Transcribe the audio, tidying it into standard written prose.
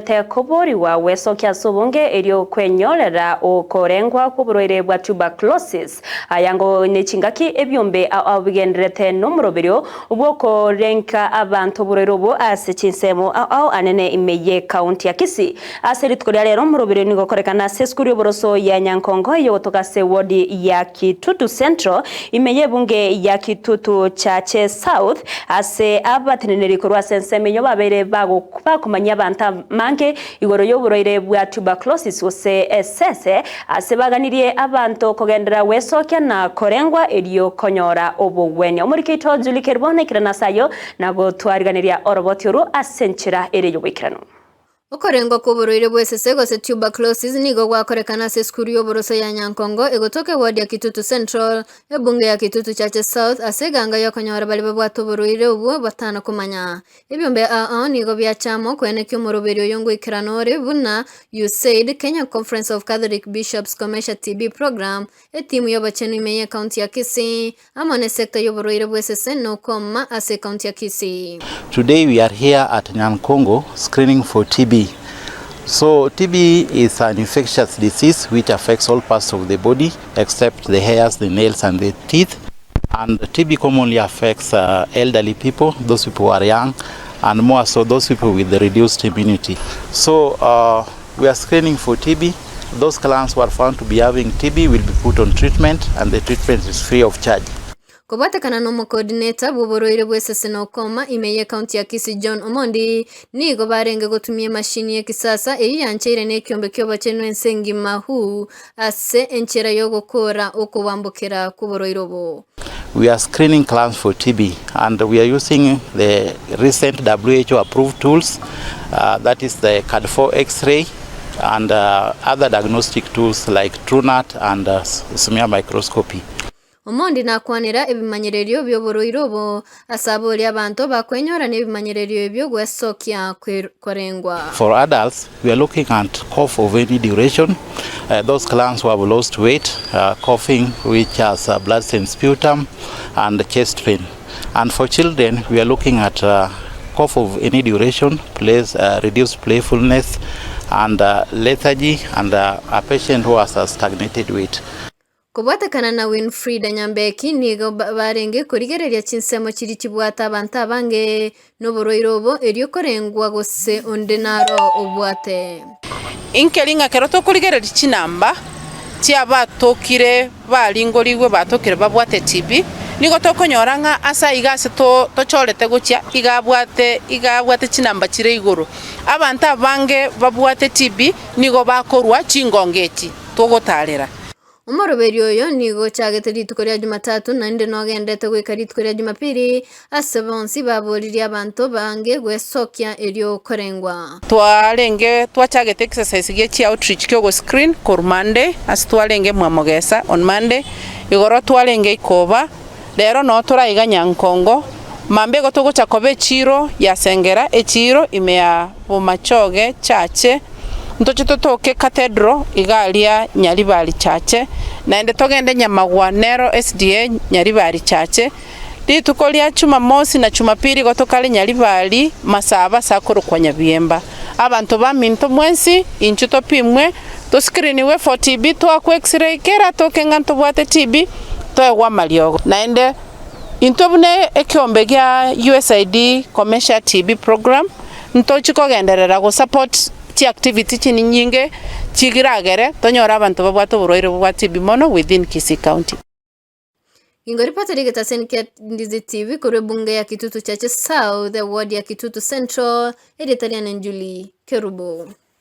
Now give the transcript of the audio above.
Te kuburi wa weso kia subunge elio kwenyorera o korengwa kuburoire bwa tuberculosis ayango nechingaki ebyombe abigendrete nomroberio ubwo korenka abantu buroiro bo asechinsemo anene imeye county ya Kisii aseritkoria rero mroberio nigo korekana seskuri boroso ya Nyankongo yotoka se wodi ya Kitutu Central imeye bunge ya Kitutu Chache South ase abatineneri korwa sensemenyo babere bakumanya banta mange igoro yoburoire bwa tuberculosis ose esese asebaganirie abantu kogendera wesokia na korengwa elio konyora obugwenya omurikito julikeribone kirana sayo nago twariganiria orobotiuru asenchira ere yobikirano Okorengwa kuburoire bwesese gose tuberculosis nigo gwakorekana se skuru yoboroso ya Nyankongo egotoke ward ya Kitutu Central ebunge ya Kitutu Chache South aseganga yakonyora bali babwatoburoire ubwo batana kumanya ebyombe nigo byachamo kwenekyo moroberio yongo ikiranore buna USAID Kenya Conference of Catholic Bishops Commercial TB program etimu yobachenu imeye county ya Kisii amone sector yoboroire bwesese no koma ase county ya Kisii. Today we are here at Nyankongo screening for TB. So TB is an infectious disease which affects all parts of the body except the hairs, the nails and the teeth. And TB commonly affects elderly people, those people who are young, and more so those people with the reduced immunity. So we are screening for TB. Those clients who are found to be having TB will be put on treatment, and the treatment is free of charge. Kubatakana no coordinator buboroire bwesese no koma imeye county ya Kisii John Omondi nigo barenge gotumie mashini ya kisasa eri yancheire ne kyombe kyobachenu ensengi mahu ase enchera yo gukora okubambukira kuboroire bo. We are screening clients for TB and we are using the recent WHO approved tools, that is the CAD4 X-ray and other diagnostic tools like TrueNut and smear microscopy. Omondi nakwanira ebimanyererio byoboroiro bo asabori abantu bakwenyora nebimanyererio ebyo gwesokia korengwa. For adults, we are looking at cough of any duration. Those clients who have lost weight, coughing which has blood and sputum, and chest pain. And for children, we are looking at cough of any duration, reduced playfulness, and lethargy, and a patient who has a stagnated weight. Kubatakana na Winfrida Nyambeki nigo barenge kurigereria chinsemo chiri chibwata abantu abange noboroirobo elio korengwa gose ondenaro obwate inkeringa keroto kurigereria chinamba tia batokire balingorigwe batokire babwate TB nigo tokonyoranga asa igase tochorete guchia igabwate chinamba chire iguru abantu abange babwate TB nigo bakorwa chingongeti togotarera. Omoroberio yo nigo chagete ritukoria Jumatatu nande nogendete gwika ritukoria Jumapili asebonsi baboriria abantu bange gwesokia elio korengwa. Twachagete exercise gechi outreach kyo screen kor Monday as twalenge mwamogesa on Monday igoro twalenge ikoba lero no turaiga Nyankongo mambe gotogo chakobe chiro ya sengera echiro imea bumachoge chache ntochitotoke cathedral igalia Nyaribari chache naende togende Nyamagwanero SDA Nyaribari chache litukolia Jumamosi na Jumapili gotokale Nyaribari masaba sakuru kwa Nyabiemba abantu baminto mwensi inchuto pimwe to screeniwe for TB to akwa x-ray kera tokenga ntobwate TB toegwa maliogo naende intobune ekyombe gya USAID commercial TB program ntochikogenderera go support ti activity chini nyinge chigiragere tonyora abantu babwato buroire bwa TB mono within Kisii County. Ingori patarige tasenkia Ndizi TV kure bunge ya Kitutu Chache South the ward ya Kitutu Central editarian Julie Kerubo.